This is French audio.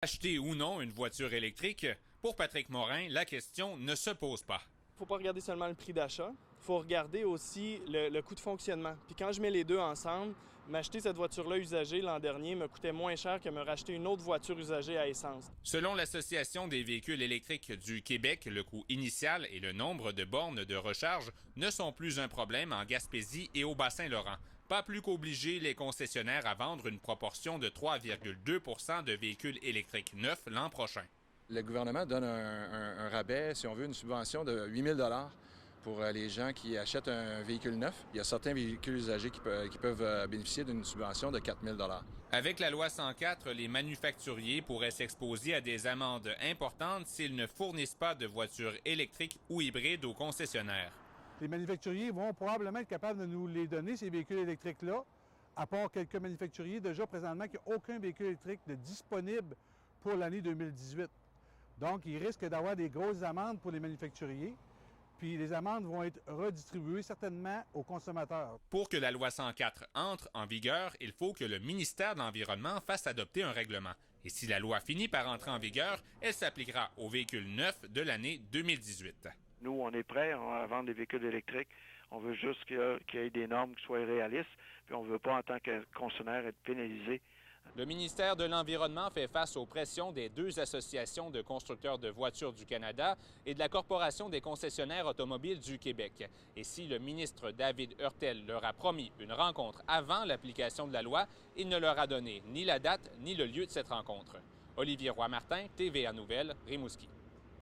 Acheter ou non une voiture électrique, pour Patrick Morin, la question ne se pose pas. Il ne faut pas regarder seulement le prix d'achat, il faut regarder aussi le coût de fonctionnement. Puis quand je mets les deux ensemble, m'acheter cette voiture-là usagée l'an dernier me coûtait moins cher que me racheter une autre voiture usagée à essence. Selon l'Association des véhicules électriques du Québec, le coût initial et le nombre de bornes de recharge ne sont plus un problème en Gaspésie et au Bas-Saint-Laurent. Pas plus qu'obliger les concessionnaires à vendre une proportion de 3,2 % de véhicules électriques neufs l'an prochain. Le gouvernement donne un rabais, si on veut, une subvention de 8 000 $ pour les gens qui achètent un véhicule neuf. Il y a certains véhicules usagés qui peuvent bénéficier d'une subvention de 4 000 $. Avec la loi 104, les manufacturiers pourraient s'exposer à des amendes importantes s'ils ne fournissent pas de voitures électriques ou hybrides aux concessionnaires. Les manufacturiers vont probablement être capables de nous les donner, ces véhicules électriques-là, à part quelques manufacturiers déjà présentement qui n'ont aucun véhicule électrique de disponible pour l'année 2018. Donc, il risque d'avoir des grosses amendes pour les manufacturiers, puis les amendes vont être redistribuées certainement aux consommateurs. Pour que la loi 104 entre en vigueur, il faut que le ministère de l'Environnement fasse adopter un règlement. Et si la loi finit par entrer en vigueur, elle s'appliquera aux véhicules neufs de l'année 2018. Nous, on est prêts à vendre des véhicules électriques. On veut juste qu'il y ait des normes qui soient réalistes, puis on ne veut pas, en tant que concessionnaire, être pénalisé. Le ministère de l'Environnement fait face aux pressions des deux associations de constructeurs de voitures du Canada et de la Corporation des concessionnaires automobiles du Québec. Et si le ministre David Hurtel leur a promis une rencontre avant l'application de la loi, il ne leur a donné ni la date ni le lieu de cette rencontre. Olivier Roy-Martin, TVA Nouvelles, Rimouski.